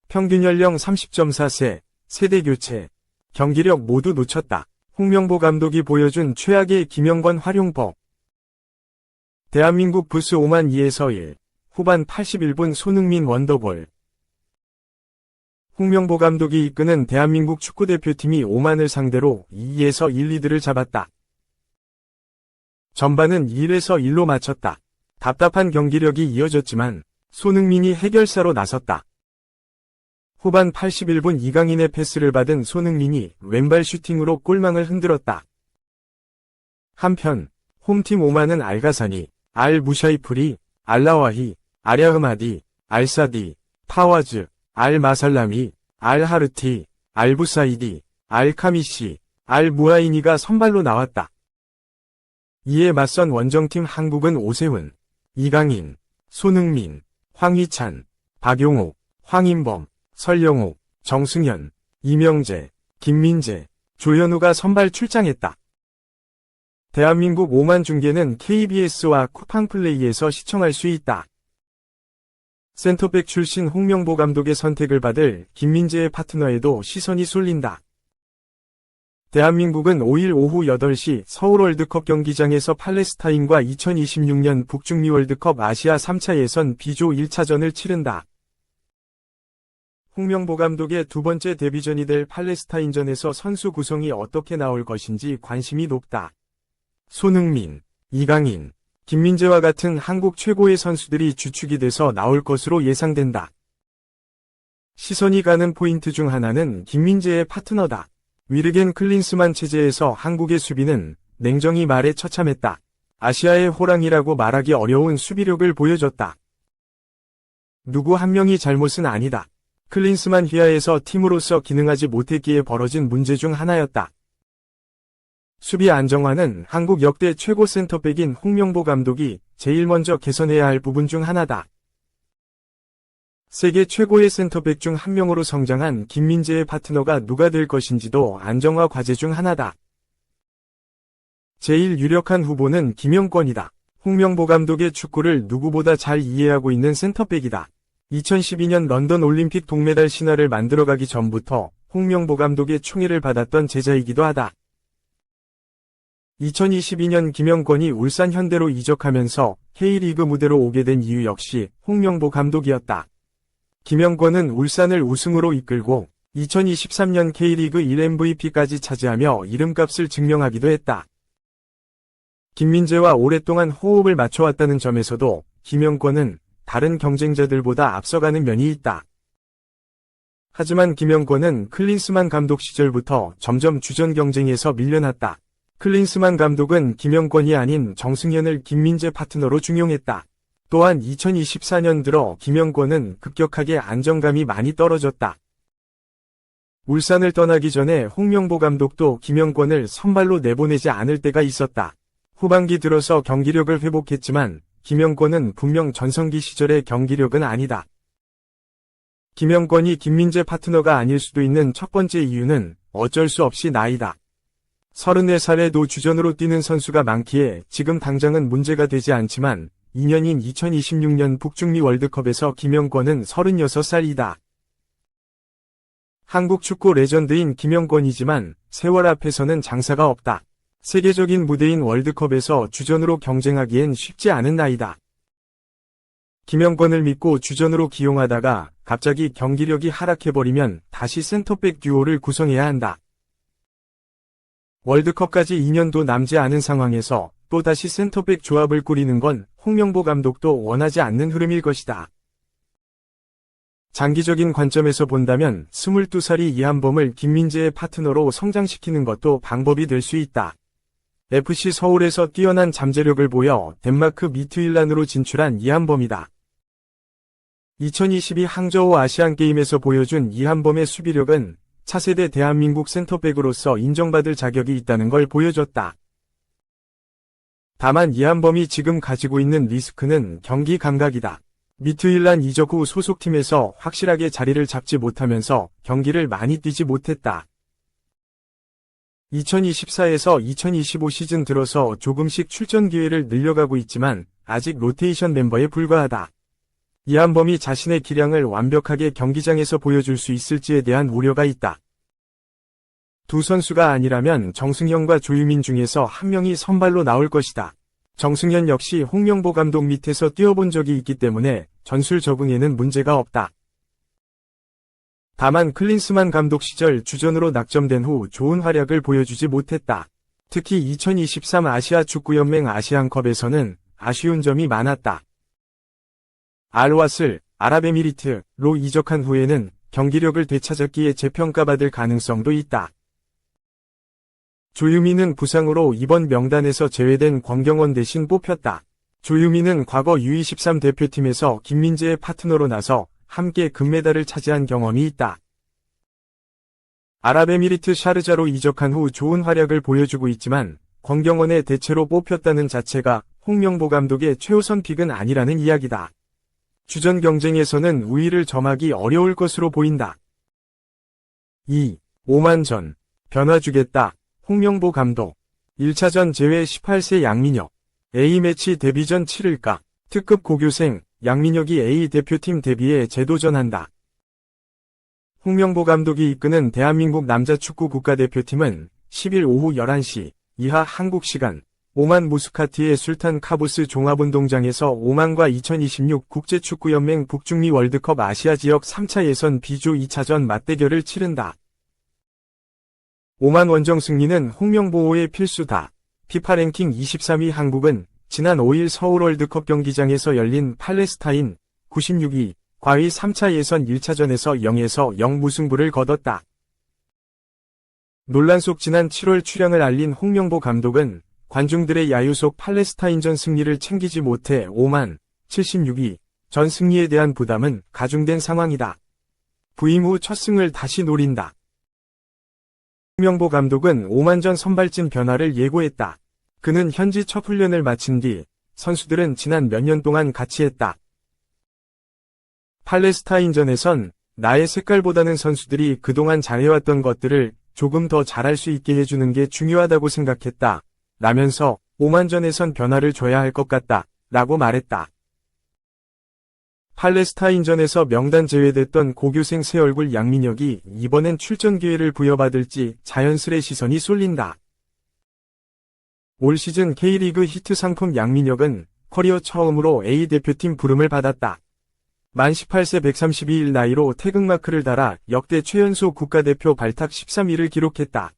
평균 연령 30.4세, 세대 교체, 경기력 모두 놓쳤다. 홍명보 감독이 보여준 최악의 김영권 활용법. 대한민국 부스 오만 2에서 1, 후반 81분 손흥민 원더볼. 홍명보 감독이 이끄는 대한민국 축구대표팀이 오만을 상대로 2에서 1 리드를 잡았다. 전반은 1에서 1로 마쳤다. 답답한 경기력이 이어졌지만 손흥민이 해결사로 나섰다. 후반 81분 이강인의 패스를 받은 손흥민이 왼발 슈팅으로 골망을 흔들었다. 한편 홈팀 오만은 알가사니, 알-무샤이프리, 알라와히, 아랴흐마디, 알사디, 파와즈, 알-마살라미, 알-하르티, 알-부사이디, 알-카미시, 알-무아이니가 선발로 나왔다. 이에 맞선 원정팀 한국은 오세훈, 이강인, 손흥민, 황희찬, 박용욱, 황인범, 설영욱, 정승현, 이명재, 김민재, 조현우가 선발 출장했다. 대한민국 오만 중계는 KBS와 쿠팡플레이에서 시청할 수 있다. 센터백 출신 홍명보 감독의 선택을 받을 김민재의 파트너에도 시선이 쏠린다. 대한민국은 5일 오후 8시 서울 월드컵 경기장에서 팔레스타인과 2026년 북중미 월드컵 아시아 3차 예선 B조 1차전을 치른다. 홍명보 감독의 두 번째 데뷔전이 될 팔레스타인전에서 선수 구성이 어떻게 나올 것인지 관심이 높다. 손흥민, 이강인, 김민재와 같은 한국 최고의 선수들이 주축이 돼서 나올 것으로 예상된다. 시선이 가는 포인트 중 하나는 김민재의 파트너다. 위르겐 클린스만 체제에서 한국의 수비는 냉정히 말해 처참했다. 아시아의 호랑이라고 말하기 어려운 수비력을 보여줬다. 누구 한 명이 잘못은 아니다. 클린스만 휘하에서 팀으로서 기능하지 못했기에 벌어진 문제 중 하나였다. 수비 안정화는 한국 역대 최고 센터백인 홍명보 감독이 제일 먼저 개선해야 할 부분 중 하나다. 세계 최고의 센터백 중 한 명으로 성장한 김민재의 파트너가 누가 될 것인지도 안정화 과제 중 하나다. 제일 유력한 후보는 김영권이다. 홍명보 감독의 축구를 누구보다 잘 이해하고 있는 센터백이다. 2012년 런던 올림픽 동메달 신화를 만들어가기 전부터 홍명보 감독의 총애를 받았던 제자이기도 하다. 2022년 김영권이 울산 현대로 이적하면서 K리그 무대로 오게 된 이유 역시 홍명보 감독이었다. 김영권은 울산을 우승으로 이끌고 2023년 K리그 1 MVP까지 차지하며 이름값을 증명하기도 했다. 김민재와 오랫동안 호흡을 맞춰왔다는 점에서도 김영권은 다른 경쟁자들보다 앞서가는 면이 있다. 하지만 김영권은 클린스만 감독 시절부터 점점 주전 경쟁에서 밀려났다. 클린스만 감독은 김영권이 아닌 정승현을 김민재 파트너로 중용했다. 또한 2024년 들어 김영권은 급격하게 안정감이 많이 떨어졌다. 울산을 떠나기 전에 홍명보 감독도 김영권을 선발로 내보내지 않을 때가 있었다. 후반기 들어서 경기력을 회복했지만 김영권은 분명 전성기 시절의 경기력은 아니다. 김영권이 김민재 파트너가 아닐 수도 있는 첫 번째 이유는 어쩔 수 없이 나이다. 34살에도 주전으로 뛰는 선수가 많기에 지금 당장은 문제가 되지 않지만 2년인 2026년 북중미 월드컵에서 김영권은 36살이다. 한국 축구 레전드인 김영권이지만 세월 앞에서는 장사가 없다. 세계적인 무대인 월드컵에서 주전으로 경쟁하기엔 쉽지 않은 나이다. 김영권을 믿고 주전으로 기용하다가 갑자기 경기력이 하락해버리면 다시 센터백 듀오를 구성해야 한다. 월드컵까지 2년도 남지 않은 상황에서 또다시 센터백 조합을 꾸리는 건 홍명보 감독도 원하지 않는 흐름일 것이다. 장기적인 관점에서 본다면 22살이 이한범을 김민재의 파트너로 성장시키는 것도 방법이 될 수 있다. FC 서울에서 뛰어난 잠재력을 보여 덴마크 미트윌란으로 진출한 이한범이다. 2022 항저우 아시안게임에서 보여준 이한범의 수비력은 차세대 대한민국 센터백으로서 인정받을 자격이 있다는 걸 보여줬다. 다만 이한범이 지금 가지고 있는 리스크는 경기 감각이다. 미트윌란 이적 후 소속팀에서 확실하게 자리를 잡지 못하면서 경기를 많이 뛰지 못했다. 2024에서 2025 시즌 들어서 조금씩 출전 기회를 늘려가고 있지만 아직 로테이션 멤버에 불과하다. 이한범이 자신의 기량을 완벽하게 경기장에서 보여줄 수 있을지에 대한 우려가 있다. 두 선수가 아니라면 정승현과 조유민 중에서 한 명이 선발로 나올 것이다. 정승현 역시 홍명보 감독 밑에서 뛰어본 적이 있기 때문에 전술 적응에는 문제가 없다. 다만 클린스만 감독 시절 주전으로 낙점된 후 좋은 활약을 보여주지 못했다. 특히 2023 아시아 축구연맹 아시안컵에서는 아쉬운 점이 많았다. 알와슬, 아랍에미리트로 이적한 후에는 경기력을 되찾았기에 재평가받을 가능성도 있다. 조유민은 부상으로 이번 명단에서 제외된 권경원 대신 뽑혔다. 조유민은 과거 U23 대표팀에서 김민재의 파트너로 나서 함께 금메달을 차지한 경험이 있다. 아랍에미리트 샤르자로 이적한 후 좋은 활약을 보여주고 있지만 권경원의 대체로 뽑혔다는 자체가 홍명보 감독의 최우선 픽은 아니라는 이야기다. 주전 경쟁에서는 우위를 점하기 어려울 것으로 보인다. 2. 오만전. 변화 주겠다. 홍명보 감독. 1차전 제외 18세 양민혁. A매치 데뷔전 치를까? 특급 고교생 양민혁이 A 대표팀 데뷔에 재도전한다. 홍명보 감독이 이끄는 대한민국 남자축구 국가대표팀은 10일 오후 11시 이하 한국 시간 오만 무스카티의 술탄 카부스 종합운동장에서 오만과 2026 국제축구연맹 북중미 월드컵 아시아 지역 3차 예선 B조 2차전 맞대결을 치른다. 오만 원정 승리는 홍명보의 필수다. 피파 랭킹 23위 한국은 지난 5일 서울 월드컵 경기장에서 열린 팔레스타인 96위 과의 3차 예선 1차전에서 0에서 0 무승부를 거뒀다. 논란 속 지난 7월 출향을 알린 홍명보 감독은 관중들의 야유 속 팔레스타인전 승리를 챙기지 못해 오만 76위 전 승리에 대한 부담은 가중된 상황이다. 부임 후 첫 승을 다시 노린다. 홍명보 감독은 오만전 선발진 변화를 예고했다. 그는 현지 첫 훈련을 마친 뒤 선수들은 지난 몇 년 동안 같이 했다. 팔레스타인전에선 나의 색깔보다는 선수들이 그동안 잘해왔던 것들을 조금 더 잘할 수 있게 해주는 게 중요하다고 생각했다. 라면서 오만전에선 변화를 줘야 할 것 같다. 라고 말했다. 팔레스타인전에서 명단 제외됐던 고교생 새 얼굴 양민혁이 이번엔 출전 기회를 부여받을지 자연스레 시선이 쏠린다. 올 시즌 K리그 히트 상품 양민혁은 커리어 처음으로 A 대표팀 부름을 받았다. 만 18세 132일 나이로 태극마크를 달아 역대 최연소 국가대표 발탁 13위를 기록했다.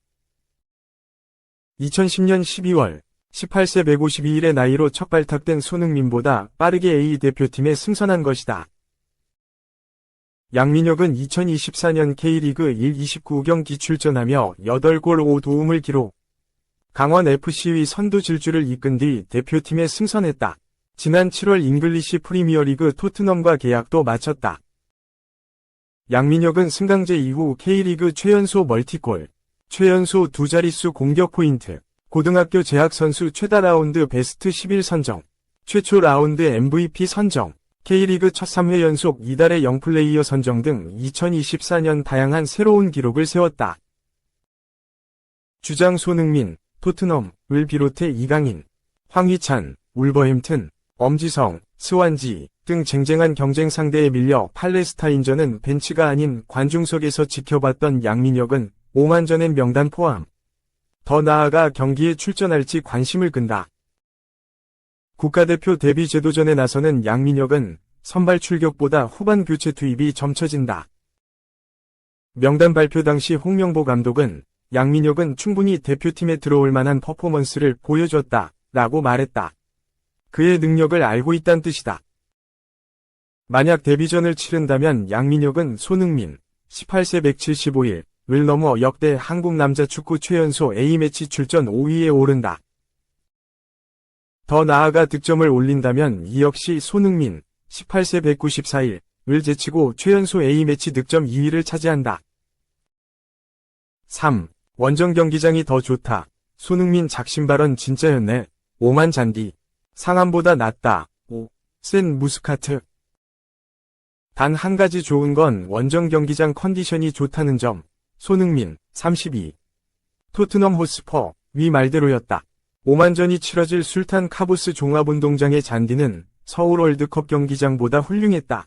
2010년 12월 18세 152일의 나이로 첫 발탁된 손흥민보다 빠르게 A 대표팀에 승선한 것이다. 양민혁은 2024년 K리그 1 29경기 출전하며 8골 5도움을 기록. 강원FC의 선두 질주를 이끈 뒤 대표팀에 승선했다. 지난 7월 잉글리시 프리미어리그 토트넘과 계약도 마쳤다. 양민혁은 승강제 이후 K리그 최연소 멀티골, 최연소 두 자릿수 공격 포인트, 고등학교 재학 선수 최다 라운드 베스트 11 선정, 최초 라운드 MVP 선정, K리그 첫 3회 연속 이달의 영플레이어 선정 등 2024년 다양한 새로운 기록을 세웠다. 주장 손흥민, 토트넘을 비롯해 이강인, 황희찬, 울버햄튼, 엄지성, 스완지 등 쟁쟁한 경쟁 상대에 밀려 팔레스타인전은 벤치가 아닌 관중석에서 지켜봤던 양민혁은 오만전의 명단 포함. 더 나아가 경기에 출전할지 관심을 끈다. 국가대표 데뷔 제도전에 나서는 양민혁은 선발 출격보다 후반 교체 투입이 점쳐진다. 명단 발표 당시 홍명보 감독은 양민혁은 충분히 대표팀에 들어올 만한 퍼포먼스를 보여줬다 라고 말했다. 그의 능력을 알고 있다는 뜻이다. 만약 데뷔전을 치른다면 양민혁은 손흥민 18세 175일을 넘어 역대 한국 남자 축구 최연소 A매치 출전 5위에 오른다. 더 나아가 득점을 올린다면 이 역시 손흥민 18세 194일을 제치고 최연소 A매치 득점 2위를 차지한다. 3. 원정 경기장이 더 좋다. 손흥민 작심 발언 진짜였네. 오만 잔디. 상암보다 낫다. 5. 센 무스카트. 단 한 가지 좋은 건 원정 경기장 컨디션이 좋다는 점. 손흥민 32. 토트넘 호스퍼 위 말대로였다. 오만전이 치러질 술탄 카부스 종합운동장의 잔디는 서울 월드컵 경기장보다 훌륭했다.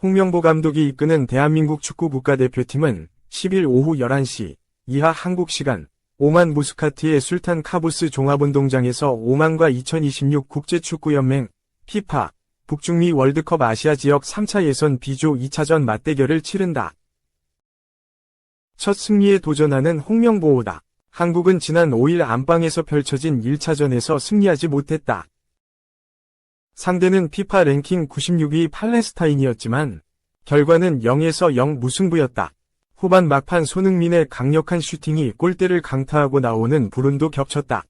홍명보 감독이 이끄는 대한민국 축구 국가대표팀은 10일 오후 11시 이하 한국 시간 오만 무스카트의 술탄 카부스 종합운동장에서 오만과 2026 국제축구연맹 피파 북중미 월드컵 아시아 지역 3차 예선 B조 2차전 맞대결을 치른다. 첫 승리에 도전하는 홍명보호다. 한국은 지난 5일 안방에서 펼쳐진 1차전에서 승리하지 못했다. 상대는 피파 랭킹 96위 팔레스타인이었지만 결과는 0에서 0 무승부였다. 후반 막판 손흥민의 강력한 슈팅이 골대를 강타하고 나오는 불운도 겹쳤다.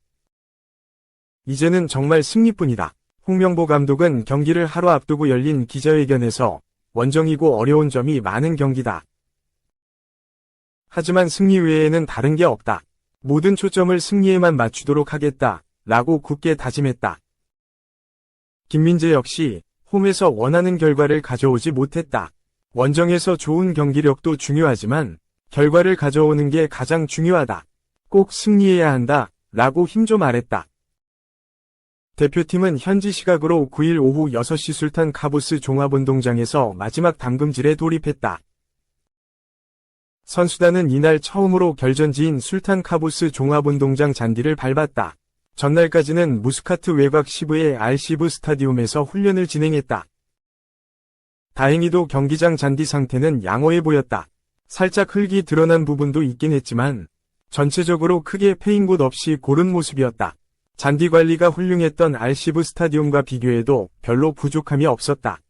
이제는 정말 승리뿐이다. 홍명보 감독은 경기를 하루 앞두고 열린 기자회견에서 원정이고 어려운 점이 많은 경기다. 하지만 승리 외에는 다른 게 없다. 모든 초점을 승리에만 맞추도록 하겠다. 라고 굳게 다짐했다. 김민재 역시 홈에서 원하는 결과를 가져오지 못했다. 원정에서 좋은 경기력도 중요하지만 결과를 가져오는 게 가장 중요하다. 꼭 승리해야 한다. 라고 힘줘 말했다. 대표팀은 현지 시각으로 9일 오후 6시 술탄 카부스 종합운동장에서 마지막 담금질에 돌입했다. 선수단은 이날 처음으로 결전지인 술탄 카부스 종합운동장 잔디를 밟았다. 전날까지는 무스카트 외곽 시브의 알시브 스타디움에서 훈련을 진행했다. 다행히도 경기장 잔디 상태는 양호해 보였다. 살짝 흙이 드러난 부분도 있긴 했지만 전체적으로 크게 패인 곳 없이 고른 모습이었다. 잔디 관리가 훌륭했던 알시브 스타디움과 비교해도 별로 부족함이 없었다.